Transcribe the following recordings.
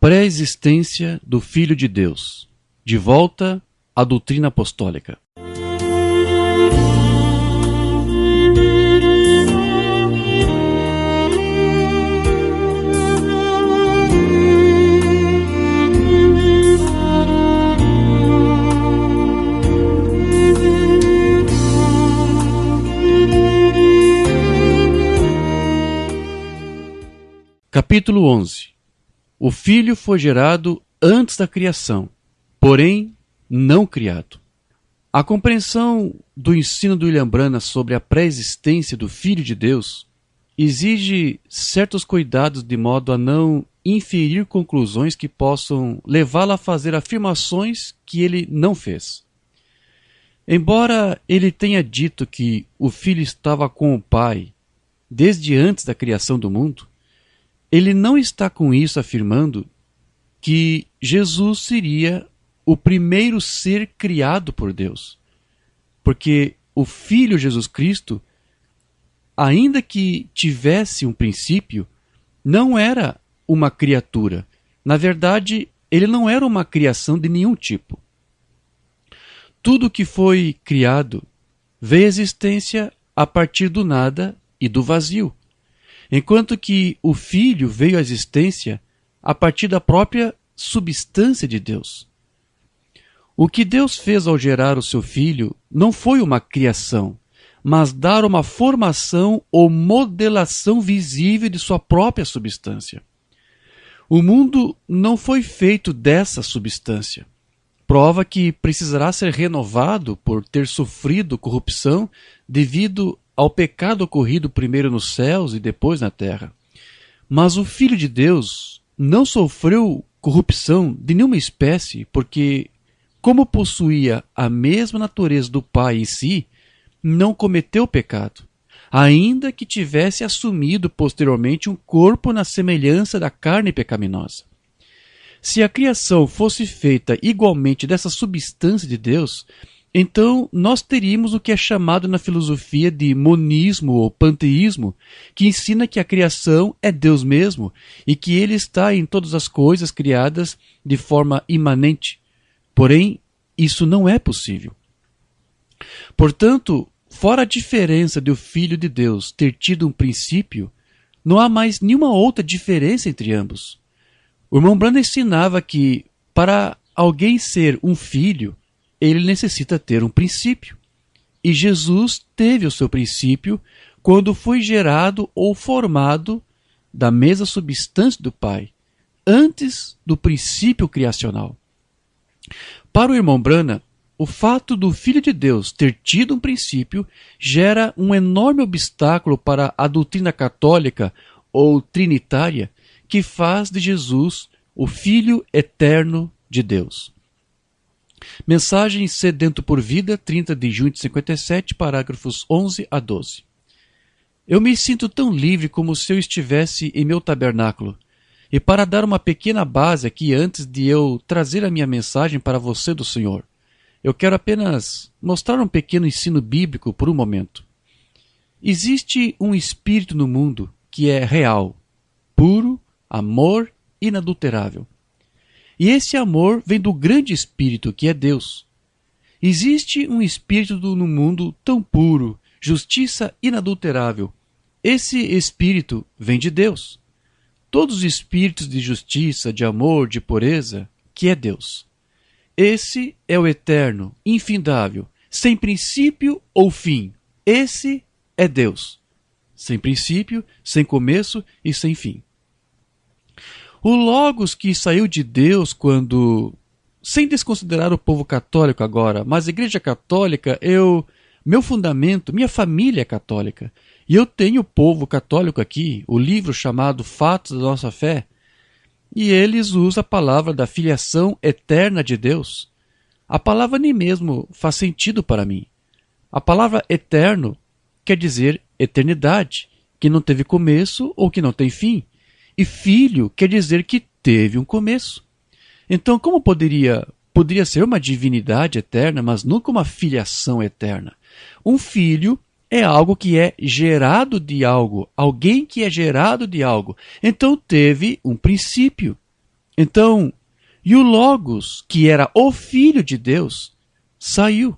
pré-existência do Filho de Deus. De volta à doutrina apostólica. Capítulo 11. O Filho foi gerado antes da criação, porém não criado. A compreensão do ensino do William Branham sobre a pré-existência do Filho de Deus exige certos cuidados de modo a não inferir conclusões que possam levá-lo a fazer afirmações que ele não fez. Embora ele tenha dito que o Filho estava com o Pai desde antes da criação do mundo, ele não está com isso afirmando que Jesus seria o primeiro ser criado por Deus. Porque o Filho Jesus Cristo, ainda que tivesse um princípio, não era uma criatura. Na verdade, ele não era uma criação de nenhum tipo. Tudo que foi criado veio à existência a partir do nada e do vazio, enquanto que o Filho veio à existência a partir da própria substância de Deus. O que Deus fez ao gerar o seu Filho não foi uma criação, mas dar uma formação ou modelação visível de sua própria substância. O mundo não foi feito dessa substância, prova que precisará ser renovado por ter sofrido corrupção devido ao pecado ocorrido primeiro nos céus e depois na terra. Mas o Filho de Deus não sofreu corrupção de nenhuma espécie, porque, como possuía a mesma natureza do Pai em si, não cometeu pecado, ainda que tivesse assumido posteriormente um corpo na semelhança da carne pecaminosa. Se a criação fosse feita igualmente dessa substância de Deus, então nós teríamos o que é chamado na filosofia de monismo ou panteísmo, que ensina que a criação é Deus mesmo e que Ele está em todas as coisas criadas de forma imanente. Porém, isso não é possível. Portanto, fora a diferença de o Filho de Deus ter tido um princípio, não há mais nenhuma outra diferença entre ambos. O irmão Branham ensinava que, para alguém ser um filho, ele necessita ter um princípio. E Jesus teve o seu princípio quando foi gerado ou formado da mesma substância do Pai, antes do princípio criacional. Para o irmão Branham, o fato do Filho de Deus ter tido um princípio gera um enorme obstáculo para a doutrina católica ou trinitária que faz de Jesus o Filho eterno de Deus. Mensagem Sedento por Vida, 30 de junho de 57, parágrafos 11 a 12. Eu me sinto tão livre como se eu estivesse em meu tabernáculo. E para dar uma pequena base aqui antes de eu trazer a minha mensagem para você do Senhor, eu quero apenas mostrar um pequeno ensino bíblico por um momento. Existe um espírito no mundo que é real, puro, amor, inadulterável. E esse amor vem do grande Espírito, que é Deus. Existe um Espírito no mundo tão puro, justiça inadulterável. Esse Espírito vem de Deus. Todos os espíritos de justiça, de amor, de pureza, que é Deus. Esse é o eterno, infindável, sem princípio ou fim. Esse é Deus. Sem princípio, sem começo e sem fim. O Logos que saiu de Deus quando, sem desconsiderar o povo católico agora, mas a Igreja Católica, meu fundamento, minha família é católica. E eu tenho o povo católico aqui, o livro chamado Fatos da Nossa Fé, e eles usam a palavra da filiação eterna de Deus. A palavra nem mesmo faz sentido para mim. A palavra eterno quer dizer eternidade, que não teve começo ou que não tem fim. E filho quer dizer que teve um começo. Então, como poderia ser uma divindade eterna, mas nunca uma filiação eterna? Um filho é algo que é gerado de algo, alguém que é gerado de algo. Então teve um princípio. Então, e o Logos, que era o Filho de Deus, saiu,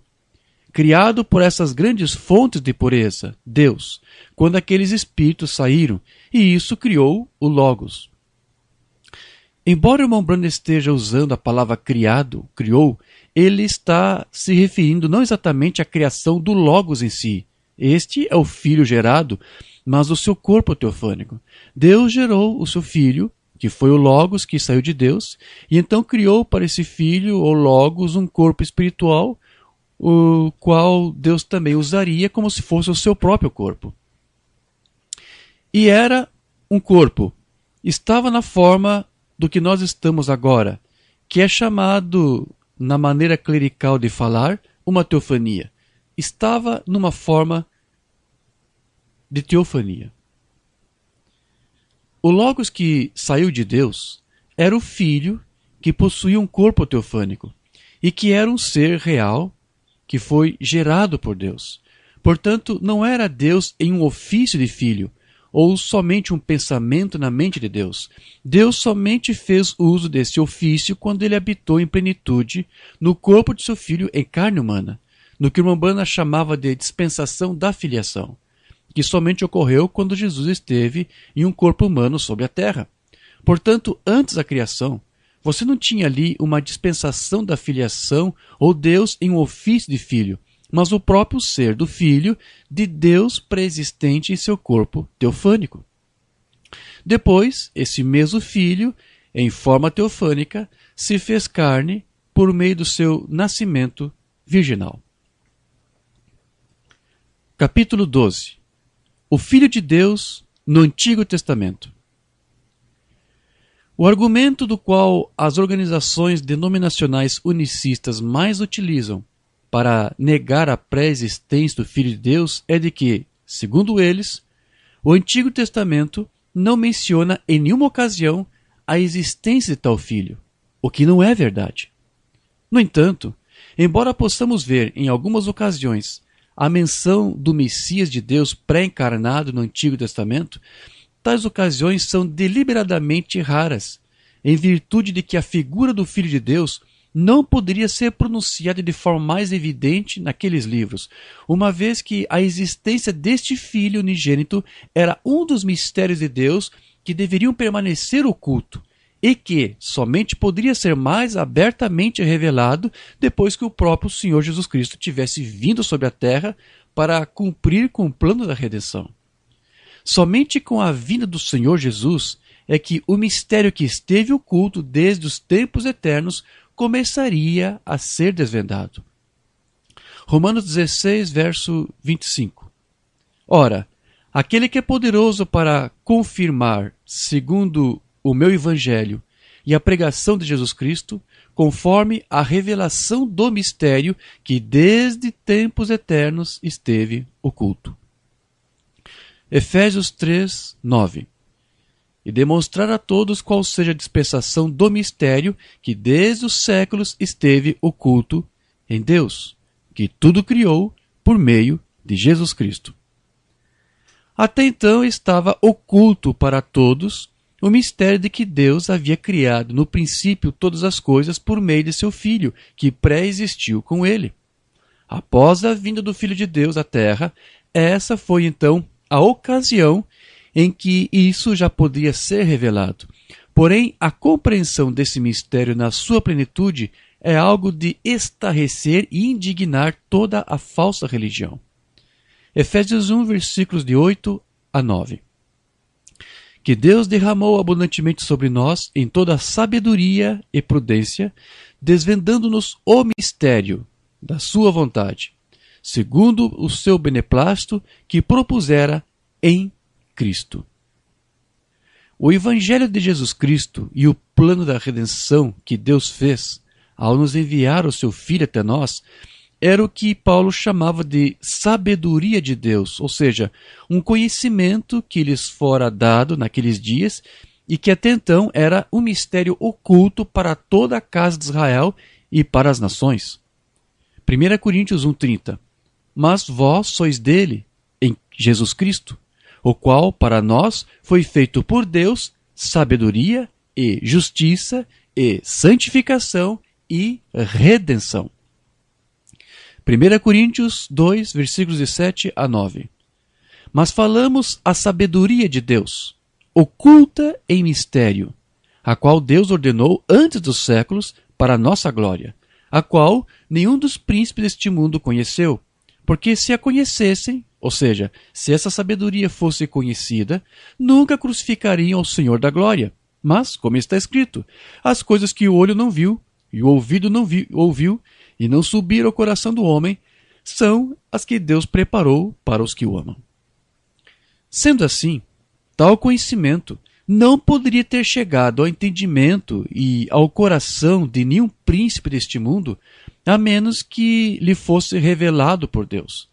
criado por essas grandes fontes de pureza, Deus, quando aqueles espíritos saíram, e isso criou o Logos. Embora o irmão Branham esteja usando a palavra criado, criou, ele está se referindo não exatamente à criação do Logos em si. Este é o Filho gerado, mas o seu corpo teofânico. Deus gerou o seu Filho, que foi o Logos que saiu de Deus, e então criou para esse Filho, ou Logos, um corpo espiritual, o qual Deus também usaria como se fosse o seu próprio corpo. E era um corpo. Estava na forma do que nós estamos agora, que é chamado, na maneira clerical de falar, uma teofania. Estava numa forma de teofania. O Logos que saiu de Deus era o Filho que possuía um corpo teofânico e que era um ser real que foi gerado por Deus. Portanto, não era Deus em um ofício de filho, ou somente um pensamento na mente de Deus. Deus somente fez uso desse ofício quando ele habitou em plenitude no corpo de seu Filho em carne humana, no que o irmão Branham chamava de dispensação da filiação, que somente ocorreu quando Jesus esteve em um corpo humano sobre a terra. Portanto, antes da criação, você não tinha ali uma dispensação da filiação ou Deus em um ofício de filho, mas o próprio ser do Filho de Deus pré-existente em seu corpo teofânico. Depois, esse mesmo Filho, em forma teofânica, se fez carne por meio do seu nascimento virginal. Capítulo 12. O Filho de Deus no Antigo Testamento. O argumento do qual as organizações denominacionais unicistas mais utilizam para negar a pré-existência do Filho de Deus é de que, segundo eles, o Antigo Testamento não menciona em nenhuma ocasião a existência de tal Filho, o que não é verdade. No entanto, embora possamos ver em algumas ocasiões a menção do Messias de Deus pré-encarnado no Antigo Testamento, tais ocasiões são deliberadamente raras, em virtude de que a figura do Filho de Deus não poderia ser pronunciada de forma mais evidente naqueles livros, uma vez que a existência deste Filho unigênito era um dos mistérios de Deus que deveriam permanecer oculto e que somente poderia ser mais abertamente revelado depois que o próprio Senhor Jesus Cristo tivesse vindo sobre a terra para cumprir com o plano da redenção. Somente com a vinda do Senhor Jesus é que o mistério que esteve oculto desde os tempos eternos começaria a ser desvendado. Romanos 16, verso 25. Ora, aquele que é poderoso para confirmar, segundo o meu evangelho e a pregação de Jesus Cristo, conforme a revelação do mistério que desde tempos eternos esteve oculto. Efésios 3, 9. E demonstrar a todos qual seja a dispensação do mistério que desde os séculos esteve oculto em Deus, que tudo criou por meio de Jesus Cristo. Até então estava oculto para todos o mistério de que Deus havia criado no princípio todas as coisas por meio de seu Filho, que pré-existiu com ele. Após a vinda do Filho de Deus à Terra, essa foi então a ocasião em que isso já poderia ser revelado. Porém, a compreensão desse mistério na sua plenitude é algo de estarrecer e indignar toda a falsa religião. Efésios 1, versículos de 8 a 9. Que Deus derramou abundantemente sobre nós em toda sabedoria e prudência, desvendando-nos o mistério da sua vontade, segundo o seu beneplácito que propusera em Cristo. O Evangelho de Jesus Cristo e o plano da redenção que Deus fez ao nos enviar o seu Filho até nós era o que Paulo chamava de sabedoria de Deus, ou seja, um conhecimento que lhes fora dado naqueles dias e que até então era um mistério oculto para toda a casa de Israel e para as nações. 1 Coríntios 1,30. Mas vós sois dele, em Jesus Cristo, o qual para nós foi feito por Deus sabedoria e justiça, e santificação e redenção. 1 Coríntios 2, versículos de 7 a 9. Mas falamos a sabedoria de Deus, oculta em mistério, a qual Deus ordenou antes dos séculos para a nossa glória, a qual nenhum dos príncipes deste mundo conheceu, porque se a conhecessem, ou seja, se essa sabedoria fosse conhecida, nunca crucificariam o Senhor da glória. Mas, como está escrito, as coisas que o olho não viu, e o ouvido não ouviu, e não subiram ao coração do homem, são as que Deus preparou para os que o amam. Sendo assim, tal conhecimento não poderia ter chegado ao entendimento e ao coração de nenhum príncipe deste mundo, a menos que lhe fosse revelado por Deus.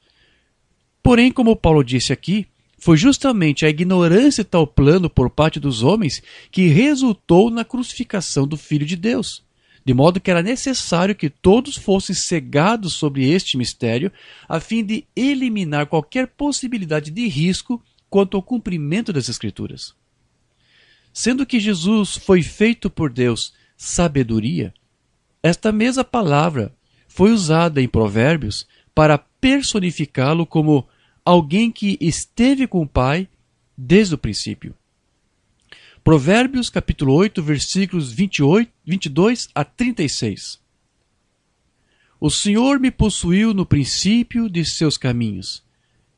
Porém, como Paulo disse aqui, foi justamente a ignorância de tal plano por parte dos homens que resultou na crucificação do Filho de Deus, de modo que era necessário que todos fossem cegados sobre este mistério, a fim de eliminar qualquer possibilidade de risco quanto ao cumprimento das Escrituras. Sendo que Jesus foi feito por Deus sabedoria, esta mesma palavra foi usada em Provérbios para personificá-lo como alguém que esteve com o Pai desde o princípio. Provérbios capítulo 8, versículos 22 a 36. O Senhor me possuiu no princípio de seus caminhos,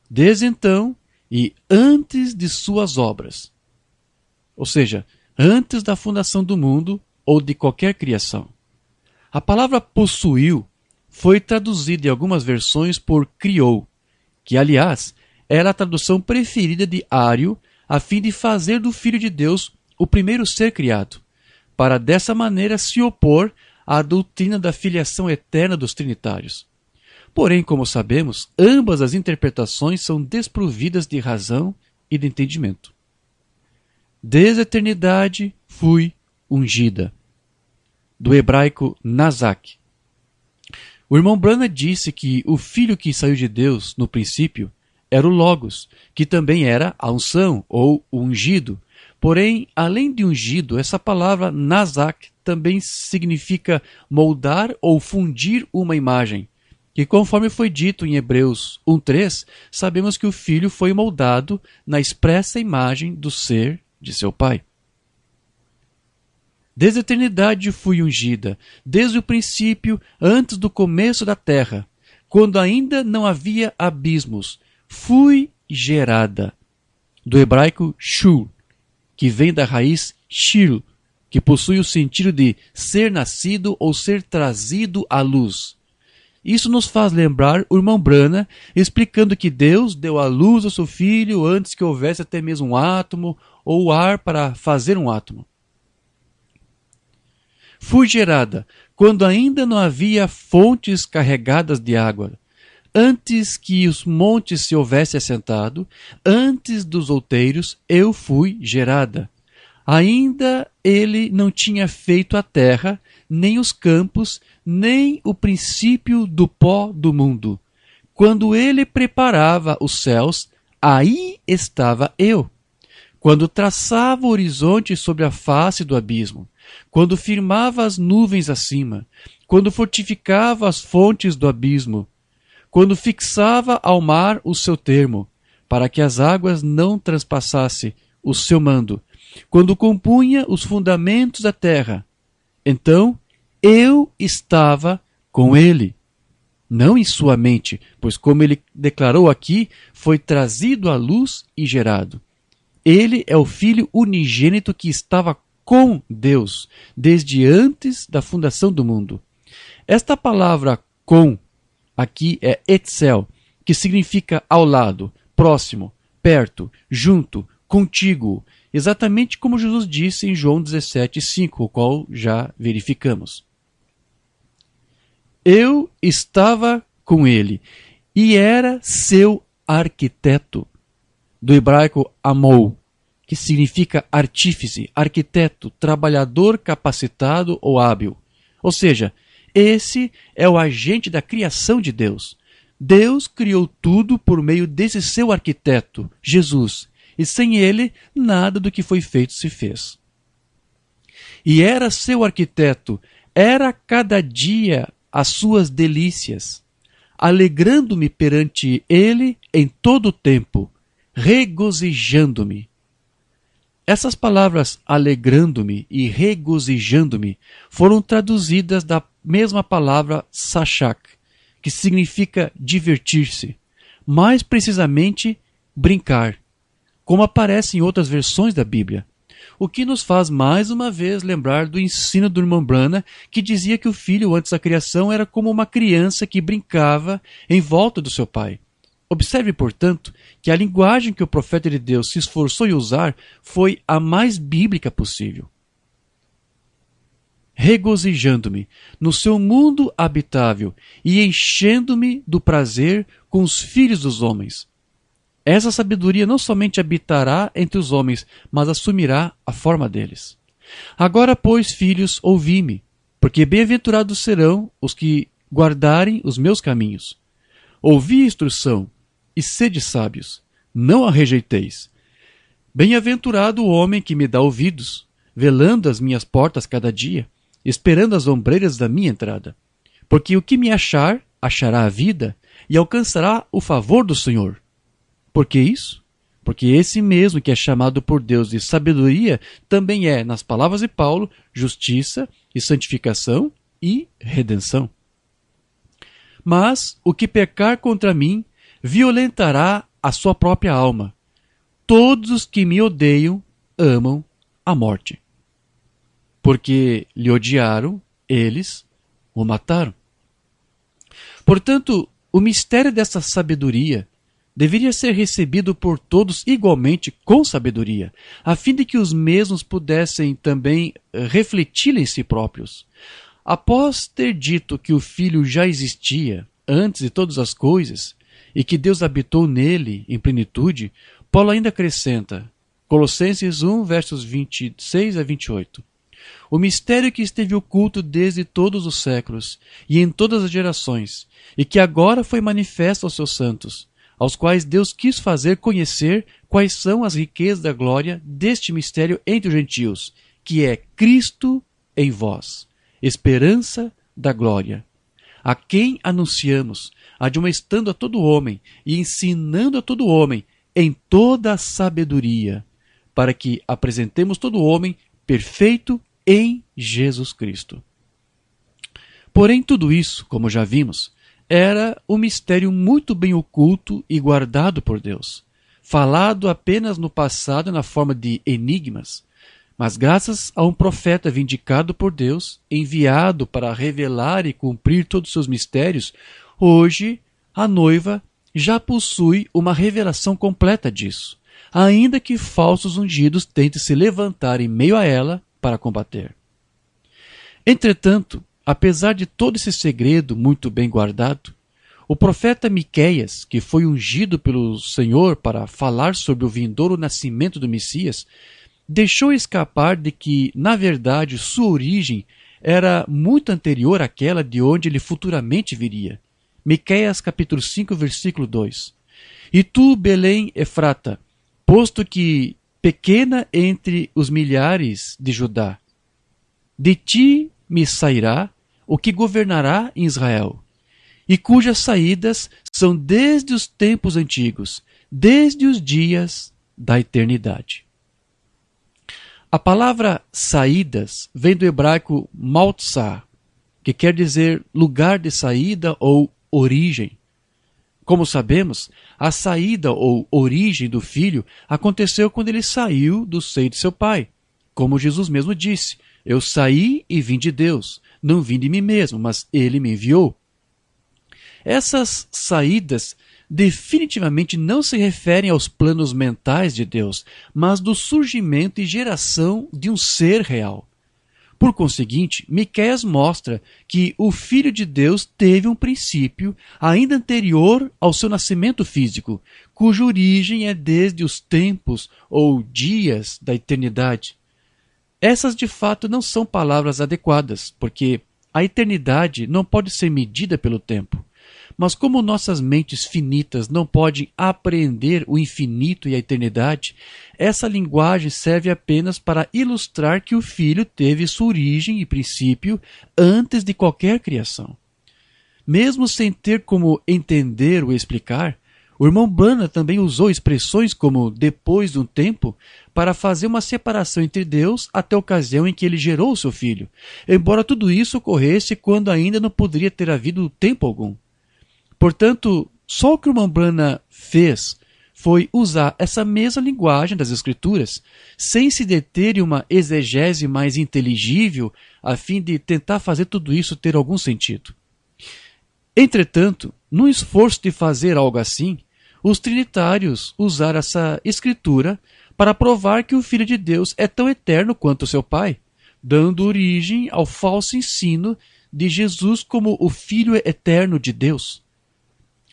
desde então e antes de suas obras. Ou seja, antes da fundação do mundo ou de qualquer criação. A palavra possuiu foi traduzida em algumas versões por criou, que aliás era a tradução preferida de Ário, a fim de fazer do Filho de Deus o primeiro ser criado, para dessa maneira se opor à doutrina da filiação eterna dos trinitários. Porém, como sabemos, ambas as interpretações são desprovidas de razão e de entendimento. Desde a eternidade fui ungida. Do hebraico Nazak. O irmão Branham disse que o Filho que saiu de Deus no princípio era o Logos, que também era a unção ou o ungido. Porém, além de ungido, essa palavra Nazak também significa moldar ou fundir uma imagem. E conforme foi dito em Hebreus 1:3, sabemos que o Filho foi moldado na expressa imagem do ser de seu Pai. Desde a eternidade fui ungida, desde o princípio, antes do começo da terra, quando ainda não havia abismos, fui gerada. Do hebraico shul, que vem da raiz shil, que possui o sentido de ser nascido ou ser trazido à luz. Isso nos faz lembrar o irmão Branham explicando que Deus deu à luz ao seu Filho antes que houvesse até mesmo um átomo ou ar para fazer um átomo. Fui gerada quando ainda não havia fontes carregadas de água, antes que os montes se houvessem assentado, antes dos outeiros, eu fui gerada. Ainda ele não tinha feito a terra, nem os campos, nem o princípio do pó do mundo. Quando ele preparava os céus, aí estava eu. Quando traçava o horizonte sobre a face do abismo, quando firmava as nuvens acima, quando fortificava as fontes do abismo, quando fixava ao mar o seu termo, para que as águas não transpassassem o seu mando, quando compunha os fundamentos da terra, então eu estava com ele. Não em sua mente, pois como ele declarou aqui, foi trazido à luz e gerado. Ele é o Filho unigênito que estava com Deus, desde antes da fundação do mundo. Esta palavra com, aqui é etzel, que significa ao lado, próximo, perto, junto, contíguo, exatamente como Jesus disse em João 17,5, o qual já verificamos. Eu estava com ele e era seu arquiteto. Do hebraico amou, que significa artífice, arquiteto, trabalhador capacitado ou hábil. Ou seja, esse é o agente da criação de Deus. Deus criou tudo por meio desse seu arquiteto, Jesus, e sem ele, nada do que foi feito se fez. e era seu arquiteto, era cada dia as suas delícias, alegrando-me perante ele em todo o tempo, regozijando-me. Essas palavras alegrando-me e regozijando-me foram traduzidas da mesma palavra sachak, que significa divertir-se, mais precisamente brincar, como aparece em outras versões da Bíblia. O que nos faz mais uma vez lembrar do ensino do irmão Branham, que dizia que o filho antes da criação era como uma criança que brincava em volta do seu pai. Observe, portanto, que a linguagem que o profeta de Deus se esforçou em usar foi a mais bíblica possível. Regozijando-me no seu mundo habitável e enchendo-me do prazer com os filhos dos homens. Essa sabedoria não somente habitará entre os homens, mas assumirá a forma deles. Agora, pois, filhos, ouvi-me, porque bem-aventurados serão os que guardarem os meus caminhos. Ouvi a instrução, e sede sábios, não a rejeiteis. Bem-aventurado o homem que me dá ouvidos, velando as minhas portas cada dia, esperando as ombreiras da minha entrada. Porque o que me achar, achará a vida, e alcançará o favor do Senhor. Por que isso? Porque esse mesmo que é chamado por Deus de sabedoria também é, nas palavras de Paulo, justiça e santificação e redenção. Mas o que pecar contra mim violentará a sua própria alma. Todos os que me odeiam amam a morte. Porque lhe odiaram, eles o mataram. Portanto, o mistério dessa sabedoria deveria ser recebido por todos igualmente com sabedoria, a fim de que os mesmos pudessem também refleti-la em si próprios. Após ter dito que o Filho já existia antes de todas as coisas e que Deus habitou nele em plenitude, Paulo ainda acrescenta, Colossenses 1, versos 26 a 28, o mistério que esteve oculto desde todos os séculos e em todas as gerações, e que agora foi manifesto aos seus santos, aos quais Deus quis fazer conhecer quais são as riquezas da glória deste mistério entre os gentios, que é Cristo em vós, esperança da glória, a quem anunciamos, admoestando a todo homem e ensinando a todo homem em toda a sabedoria, para que apresentemos todo homem perfeito em Jesus Cristo. Porém, tudo isso, como já vimos, era um mistério muito bem oculto e guardado por Deus, falado apenas no passado na forma de enigmas, mas graças a um profeta vindicado por Deus, enviado para revelar e cumprir todos os seus mistérios, hoje a noiva já possui uma revelação completa disso, ainda que falsos ungidos tentem se levantar em meio a ela para combater. Entretanto, apesar de todo esse segredo muito bem guardado, o profeta Miqueias, que foi ungido pelo Senhor para falar sobre o vindouro nascimento do Messias, deixou escapar de que, na verdade, sua origem era muito anterior àquela de onde ele futuramente viria. Miqueias capítulo 5, versículo 2. E tu, Belém Efrata, posto que pequena entre os milhares de Judá, de ti me sairá o que governará em Israel, e cujas saídas são desde os tempos antigos, desde os dias da eternidade. A palavra saídas vem do hebraico maltsá, que quer dizer lugar de saída ou origem. Como sabemos, a saída ou origem do filho aconteceu quando ele saiu do seio de seu pai. Como Jesus mesmo disse, eu saí e vim de Deus, não vim de mim mesmo, mas ele me enviou. Essas saídas definitivamente não se referem aos planos mentais de Deus, mas do surgimento e geração de um ser real. Por conseguinte, Miqueias mostra que o Filho de Deus teve um princípio ainda anterior ao seu nascimento físico, cuja origem é desde os tempos ou dias da eternidade. Essas de fato não são palavras adequadas, porque a eternidade não pode ser medida pelo tempo. Mas como nossas mentes finitas não podem apreender o infinito e a eternidade, essa linguagem serve apenas para ilustrar que o Filho teve sua origem e princípio antes de qualquer criação. Mesmo sem ter como entender ou explicar, o irmão Branham também usou expressões como depois de um tempo para fazer uma separação entre Deus até a ocasião em que ele gerou seu filho, embora tudo isso ocorresse quando ainda não poderia ter havido tempo algum. Portanto, só o que o irmão Branham fez foi usar essa mesma linguagem das Escrituras, sem se deter em uma exegese mais inteligível, a fim de tentar fazer tudo isso ter algum sentido. Entretanto, no esforço de fazer algo assim, os trinitários usaram essa escritura para provar que o Filho de Deus é tão eterno quanto seu Pai, dando origem ao falso ensino de Jesus como o Filho eterno de Deus.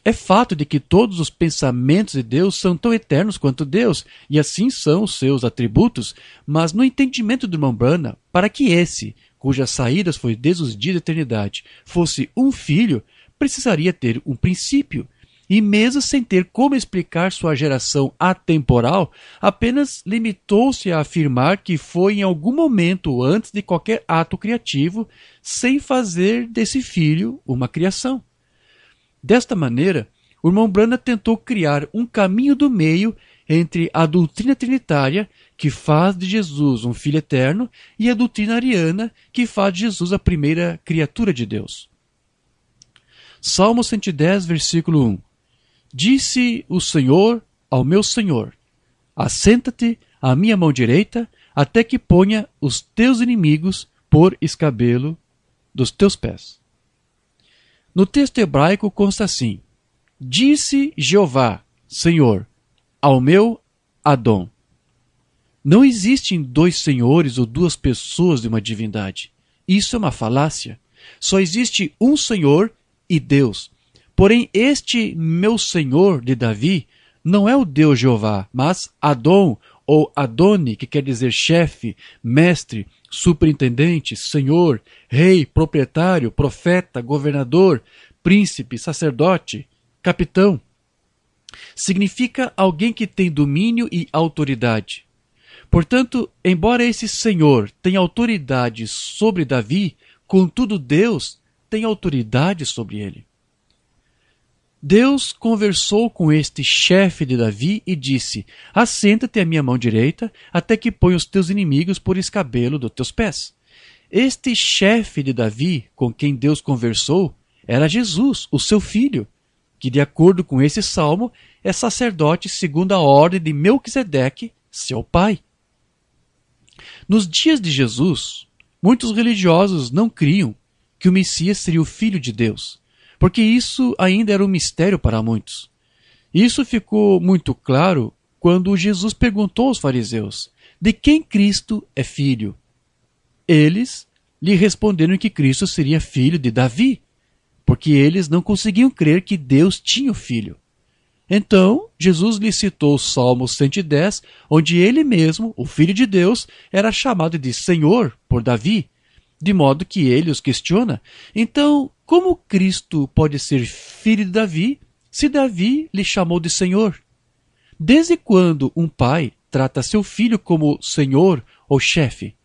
É fato de que todos os pensamentos de Deus são tão eternos quanto Deus, e assim são os seus atributos, mas no entendimento do irmão Branham, para que esse, cujas saídas foi desde os dias da eternidade, fosse um filho, precisaria ter um princípio. E mesmo sem ter como explicar sua geração atemporal, apenas limitou-se a afirmar que foi em algum momento antes de qualquer ato criativo, sem fazer desse filho uma criação. Desta maneira, o irmão Branham tentou criar um caminho do meio entre a doutrina trinitária, que faz de Jesus um filho eterno, e a doutrina ariana, que faz de Jesus a primeira criatura de Deus. Salmo 110, versículo 1. Disse o Senhor ao meu Senhor: assenta-te à minha mão direita, até que ponha os teus inimigos por escabelo dos teus pés. No texto hebraico consta assim: disse Jeová, Senhor, ao meu Adão. Não existem dois senhores ou duas pessoas de uma divindade. Isso é uma falácia. Só existe um Senhor e Deus. Porém, este meu Senhor de Davi não é o Deus Jeová, mas Adon ou Adoni, que quer dizer chefe, mestre, superintendente, senhor, rei, proprietário, profeta, governador, príncipe, sacerdote, capitão. Significa alguém que tem domínio e autoridade. Portanto, embora esse Senhor tenha autoridade sobre Davi, contudo Deus tem autoridade sobre ele. Deus conversou com este chefe de Davi e disse: assenta-te à minha mão direita, até que ponha os teus inimigos por escabelo dos teus pés. Este chefe de Davi, com quem Deus conversou, era Jesus, o seu filho, que, de acordo com esse salmo, é sacerdote segundo a ordem de Melquisedeque, seu pai. Nos dias de Jesus, muitos religiosos não criam que o Messias seria o Filho de Deus, porque isso ainda era um mistério para muitos. Isso ficou muito claro quando Jesus perguntou aos fariseus: de quem Cristo é filho? Eles lhe responderam que Cristo seria filho de Davi, porque eles não conseguiam crer que Deus tinha o filho. Então, Jesus lhe citou o Salmo 110, onde ele mesmo, o Filho de Deus, era chamado de Senhor por Davi, de modo que ele os questiona: então, como Cristo pode ser filho de Davi, se Davi lhe chamou de Senhor? Desde quando um pai trata seu filho como Senhor ou chefe?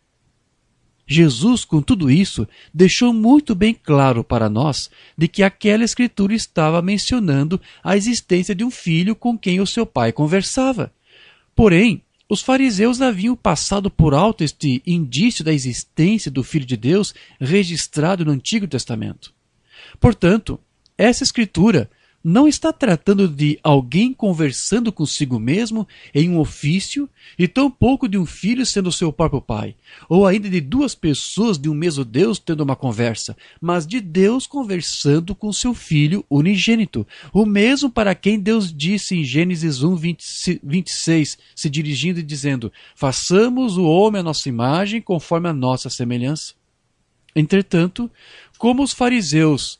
Jesus, com tudo isso, deixou muito bem claro para nós de que aquela escritura estava mencionando a existência de um filho com quem o seu pai conversava. Porém, os fariseus haviam passado por alto este indício da existência do Filho de Deus registrado no Antigo Testamento. Portanto, essa escritura não está tratando de alguém conversando consigo mesmo em um ofício, e tampouco de um filho sendo seu próprio pai, ou ainda de duas pessoas de um mesmo Deus tendo uma conversa, mas de Deus conversando com seu Filho unigênito, o mesmo para quem Deus disse em Gênesis 1, 26, se dirigindo e dizendo: façamos o homem à nossa imagem, conforme a nossa semelhança. Entretanto, como os fariseus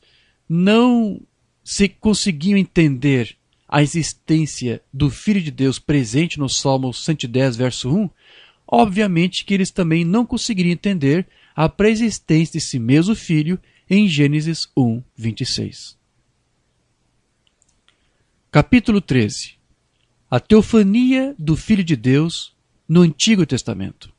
não se conseguiam entender a existência do Filho de Deus presente no Salmo 110, verso 1, obviamente que eles também não conseguiriam entender a pré-existência de si mesmo Filho em Gênesis 1, 26. Capítulo 13. A teofania do Filho de Deus no Antigo Testamento.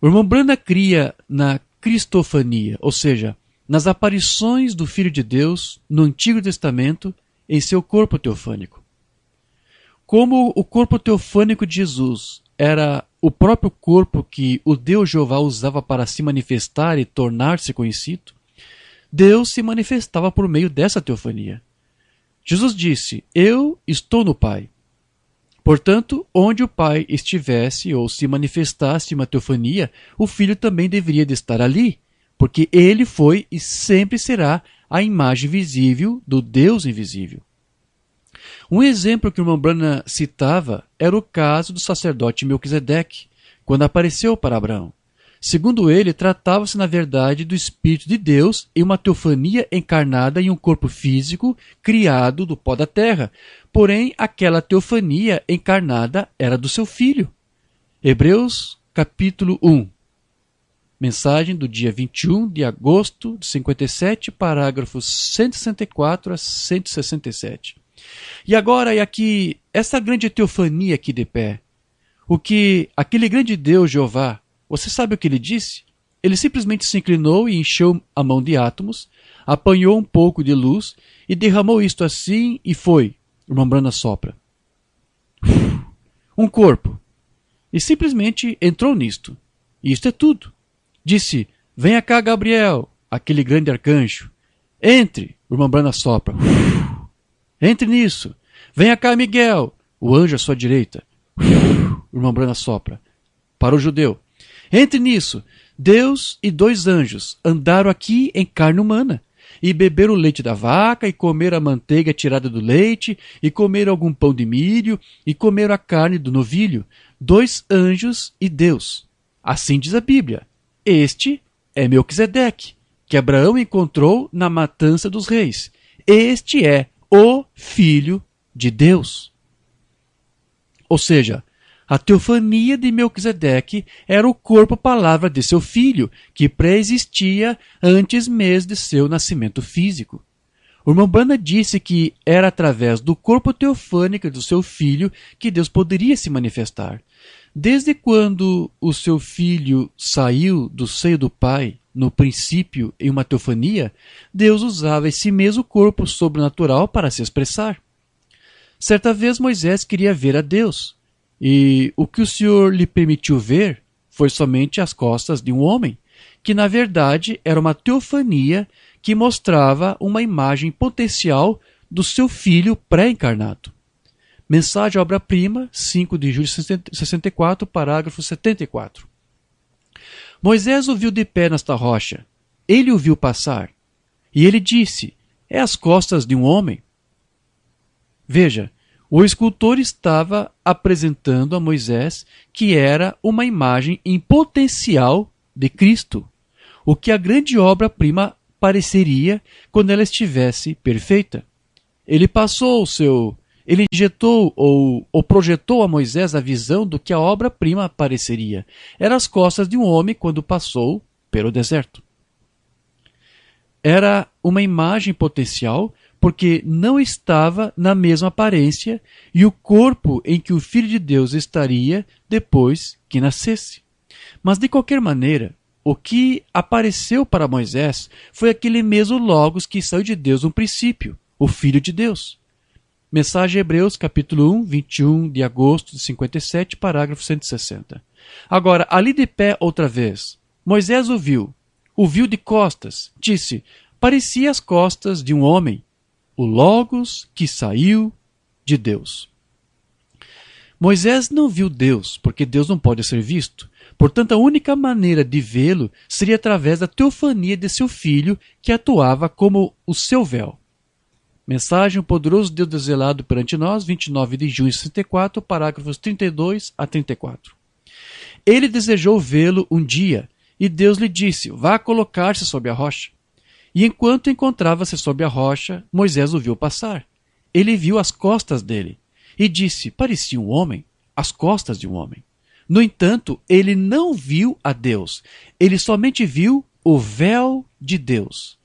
O irmão Branham cria na cristofania, ou seja, nas aparições do Filho de Deus no Antigo Testamento em seu corpo teofânico. Como o corpo teofânico de Jesus era o próprio corpo que o Deus Jeová usava para se manifestar e tornar-se conhecido, Deus se manifestava por meio dessa teofania. Jesus disse: Eu estou no Pai. Portanto, onde o Pai estivesse ou se manifestasse uma teofania, o Filho também deveria de estar ali, porque ele foi e sempre será a imagem visível do Deus invisível. Um exemplo que o irmão Branham citava era o caso do sacerdote Melquisedeque, quando apareceu para Abraão. Segundo ele, tratava-se na verdade do Espírito de Deus em uma teofania encarnada em um corpo físico criado do pó da terra. Porém, aquela teofania encarnada era do seu filho. Hebreus capítulo 1. Mensagem do dia 21 de agosto de 57, parágrafos 164 a 167. E agora é aqui, essa grande teofania aqui de pé. O que aquele grande Deus Jeová, você sabe o que ele disse? Ele simplesmente se inclinou e encheu a mão de átomos, apanhou um pouco de luz e derramou isto assim e foi. O irmão Branham sopra. Um corpo. E simplesmente entrou nisto. E isto é tudo. Disse: venha cá, Gabriel, aquele grande arcanjo. Entre. O irmão Branham sopra. Entre nisso. Venha cá, Miguel, o anjo à sua direita. O irmão Branham sopra. Para o judeu. Entre nisso. Deus e dois anjos andaram aqui em carne humana, e beberam o leite da vaca, e comeram a manteiga tirada do leite, e comeram algum pão de milho, e comeram a carne do novilho. Dois anjos e Deus. Assim diz a Bíblia. Este é Melquisedeque, que Abraão encontrou na matança dos reis. Este é o Filho de Deus. Ou seja, a teofania de Melquisedeque era o corpo-palavra de seu filho, que pré-existia antes mesmo de seu nascimento físico. O irmão Branham disse que era através do corpo teofânico do seu filho que Deus poderia se manifestar. Desde quando o seu filho saiu do seio do Pai, no princípio em uma teofania, Deus usava esse mesmo corpo sobrenatural para se expressar. Certa vez Moisés queria ver a Deus, e o que o Senhor lhe permitiu ver foi somente as costas de um homem, que na verdade era uma teofania que mostrava uma imagem potencial do seu filho pré-encarnado. Mensagem obra-prima, 5 de julho de 64, parágrafo 74. Moisés o viu de pé nesta rocha. Ele o viu passar. E ele disse: é as costas de um homem. Veja, o escultor estava apresentando a Moisés que era uma imagem em potencial de Cristo, o que a grande obra-prima pareceria quando ela estivesse perfeita. Ele injetou ou projetou a Moisés a visão do que a obra-prima pareceria. Era as costas de um homem quando passou pelo deserto. Era uma imagem potencial porque não estava na mesma aparência e o corpo em que o Filho de Deus estaria depois que nascesse. Mas de qualquer maneira, o que apareceu para Moisés foi aquele mesmo Logos que saiu de Deus no princípio, o Filho de Deus. Mensagem Hebreus, capítulo 1, 21 de agosto de 57, parágrafo 160. Agora, ali de pé outra vez, Moisés o viu de costas, disse: parecia as costas de um homem, o Logos que saiu de Deus. Moisés não viu Deus, porque Deus não pode ser visto. Portanto, a única maneira de vê-lo seria através da teofania de seu filho, que atuava como o seu véu. Mensagem: o poderoso Deus desvelado perante nós, 29 de junho de 64, parágrafos 32 a 34. Ele desejou vê-lo um dia, e Deus lhe disse: vá colocar-se sob a rocha. E enquanto encontrava-se sob a rocha, Moisés o viu passar. Ele viu as costas dele, e disse: parecia um homem, as costas de um homem. No entanto, ele não viu a Deus, ele somente viu o véu de Deus.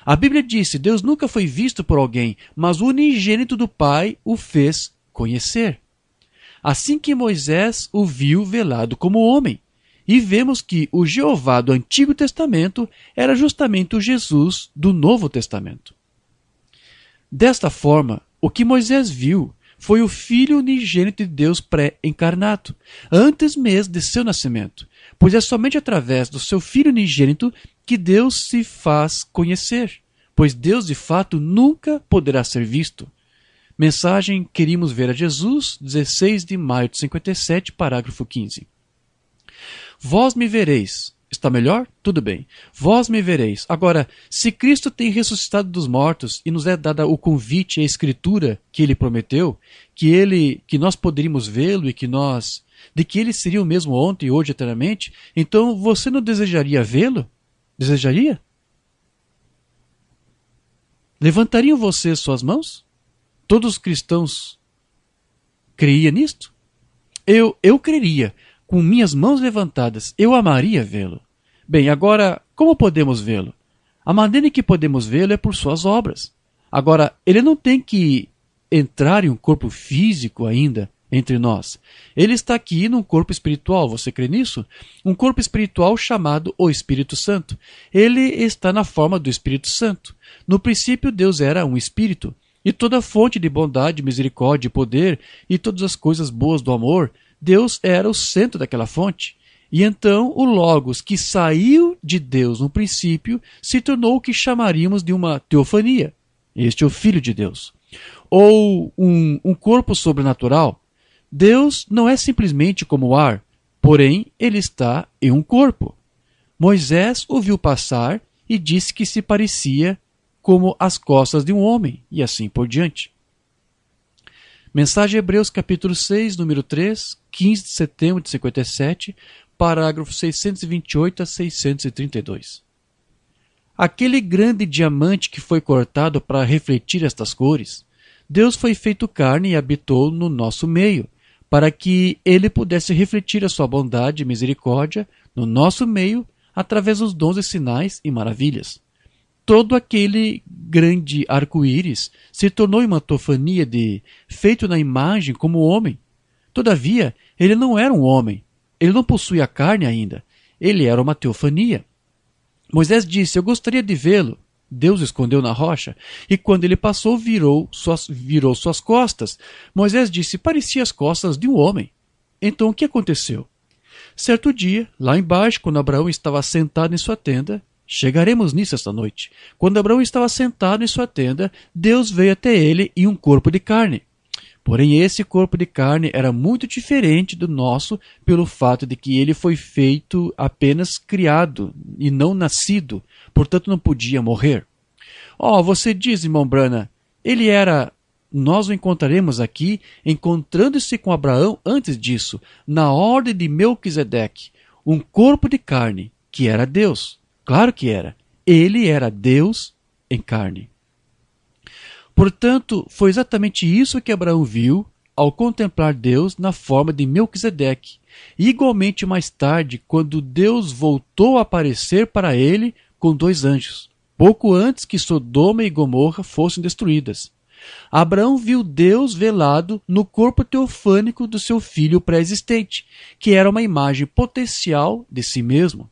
A Bíblia disse: Deus nunca foi visto por alguém, mas o unigênito do Pai o fez conhecer. Assim que Moisés o viu velado como homem. E vemos que o Jeová do Antigo Testamento era justamente o Jesus do Novo Testamento. Desta forma, o que Moisés viu foi o Filho unigênito de Deus pré-encarnado, antes mesmo de seu nascimento, pois é somente através do seu Filho unigênito que Deus se faz conhecer, pois Deus de fato nunca poderá ser visto. Mensagem Queríamos Ver a Jesus, 16 de maio de 57, parágrafo 15. Vós me vereis. Está melhor? Tudo bem. Vós me vereis. Agora, se Cristo tem ressuscitado dos mortos e nos é dada o convite e a escritura que ele prometeu, que nós poderíamos vê-lo e de que ele seria o mesmo ontem, hoje, eternamente, então você não desejaria vê-lo? Desejaria? Levantariam vocês suas mãos? Todos os cristãos creiam nisto? Eu creria. Com minhas mãos levantadas, eu amaria vê-lo. Bem, agora, como podemos vê-lo? A maneira em que podemos vê-lo é por suas obras. Agora, ele não tem que entrar em um corpo físico ainda entre nós. Ele está aqui num corpo espiritual, você crê nisso? Um corpo espiritual chamado o Espírito Santo. Ele está na forma do Espírito Santo. No princípio, Deus era um Espírito. E toda fonte de bondade, misericórdia e poder, e todas as coisas boas do amor, Deus era o centro daquela fonte. E então o Logos, que saiu de Deus no princípio, se tornou o que chamaríamos de uma teofania. Este é o Filho de Deus. Ou um corpo sobrenatural. Deus não é simplesmente como o ar, porém ele está em um corpo. Moisés o viu passar e disse que se parecia como as costas de um homem, e assim por diante. Mensagem Hebreus capítulo 6, número 3, 15 de setembro de 57, parágrafo 628 a 632. Aquele grande diamante que foi cortado para refletir estas cores, Deus foi feito carne e habitou no nosso meio, para que ele pudesse refletir a sua bondade e misericórdia no nosso meio através dos dons e sinais e maravilhas. Todo aquele grande arco-íris se tornou uma teofania feito na imagem como homem. Todavia, ele não era um homem. Ele não possuía carne ainda. Ele era uma teofania. Moisés disse: eu gostaria de vê-lo. Deus escondeu na rocha, e quando ele passou, virou suas costas. Moisés disse: parecia as costas de um homem. Então o que aconteceu? Certo dia, lá embaixo, quando Abraão estava sentado em sua tenda, chegaremos nisso esta noite. Quando Abraão estava sentado em sua tenda, Deus veio até ele em um corpo de carne. Porém, esse corpo de carne era muito diferente do nosso pelo fato de que ele foi feito apenas criado e não nascido, portanto não podia morrer. Você diz, irmão Branham, nós o encontraremos aqui, encontrando-se com Abraão antes disso, na ordem de Melquisedeque, um corpo de carne, que era Deus. Claro que era. Ele era Deus em carne. Portanto, foi exatamente isso que Abraão viu ao contemplar Deus na forma de Melquisedeque. E igualmente mais tarde, quando Deus voltou a aparecer para ele com 2 anjos, pouco antes que Sodoma e Gomorra fossem destruídas. Abraão viu Deus velado no corpo teofânico do seu filho pré-existente, que era uma imagem potencial de si mesmo.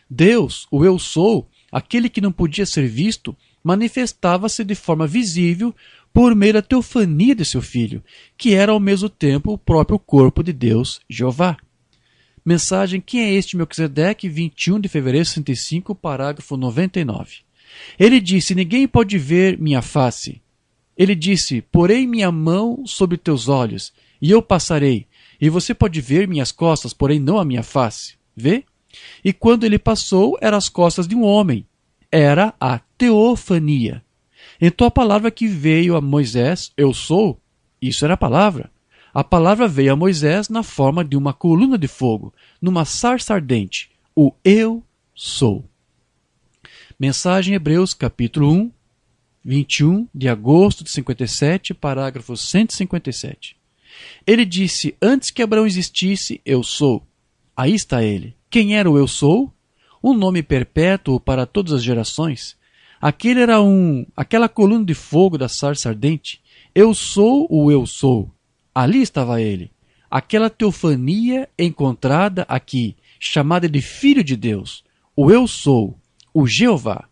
Deus, o Eu Sou, aquele que não podia ser visto, manifestava-se de forma visível por meio da teofania de seu filho, que era ao mesmo tempo o próprio corpo de Deus, Jeová. Mensagem Quem é este Melquisedeque, 21 de fevereiro de 65, parágrafo 99. Ele disse: ninguém pode ver minha face. Ele disse: porei minha mão sobre teus olhos, e eu passarei, e você pode ver minhas costas, porém não a minha face. Vê? E quando ele passou, eram as costas de um homem. Era a teofania. Então a palavra que veio a Moisés, eu sou, isso era a palavra. A palavra veio a Moisés na forma de uma coluna de fogo, numa sarça ardente, o eu sou. Mensagem Hebreus capítulo 1, 21 de agosto de 57, parágrafo 157. Ele disse: antes que Abraão existisse, eu sou. Aí está ele. Quem era o Eu Sou? Um nome perpétuo para todas as gerações. aquela coluna de fogo da sarça ardente. Eu sou o eu sou. Ali estava ele. Aquela teofania encontrada aqui, chamada de Filho de Deus. O eu sou, o Jeová.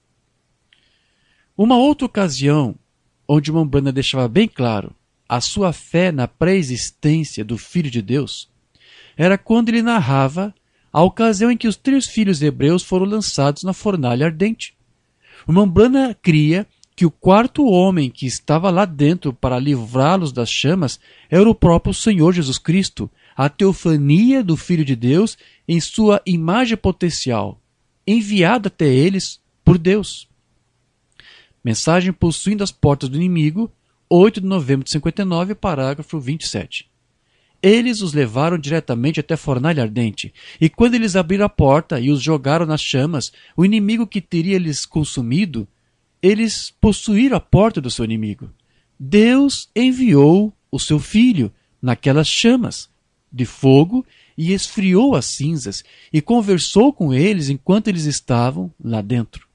Uma outra ocasião, onde Branham deixava bem claro a sua fé na pré-existência do Filho de Deus, era quando ele narrava a ocasião em que os 3 filhos hebreus foram lançados na fornalha ardente. Branham cria que o 4º homem que estava lá dentro para livrá-los das chamas era o próprio Senhor Jesus Cristo, a teofania do Filho de Deus em sua imagem potencial, enviada até eles por Deus. Mensagem Possuindo as Portas do Inimigo, 8 de novembro de 59, parágrafo 27. Eles os levaram diretamente até a fornalha ardente, e quando eles abriram a porta e os jogaram nas chamas, o inimigo que teria lhes consumido, eles possuíram a porta do seu inimigo. Deus enviou o seu Filho naquelas chamas de fogo e esfriou as cinzas e conversou com eles enquanto eles estavam lá dentro.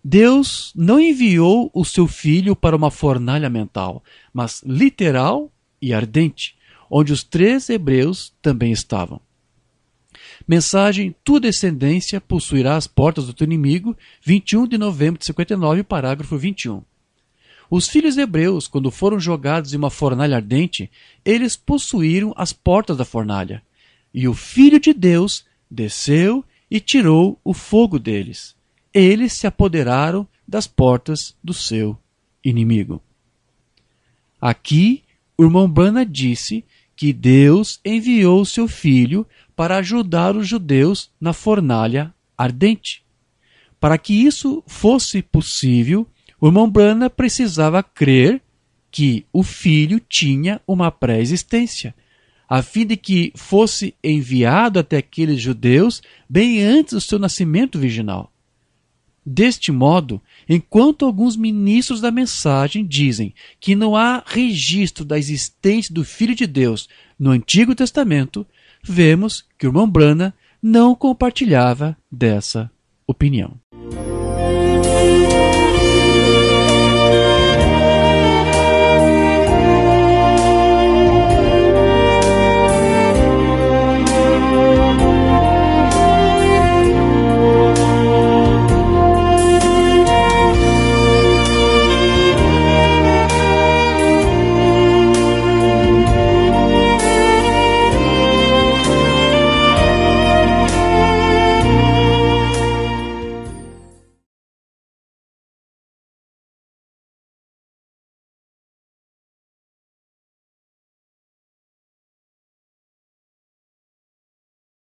Deus não enviou o seu Filho para uma fornalha mental, mas literal e ardente, onde os 3 hebreus também estavam. Mensagem Tua descendência possuirá as portas do teu inimigo, 21 de novembro de 59, parágrafo 21. Os filhos hebreus, quando foram jogados em uma fornalha ardente, eles possuíram as portas da fornalha. E o Filho de Deus desceu e tirou o fogo deles. Eles se apoderaram das portas do seu inimigo. Aqui, o irmão Branham disse que Deus enviou o seu Filho para ajudar os judeus na fornalha ardente. Para que isso fosse possível, o irmão Branham precisava crer que o Filho tinha uma pré-existência, a fim de que fosse enviado até aqueles judeus bem antes do seu nascimento virginal. Deste modo, enquanto alguns ministros da mensagem dizem que não há registro da existência do Filho de Deus no Antigo Testamento, vemos que o irmão Branham não compartilhava dessa opinião.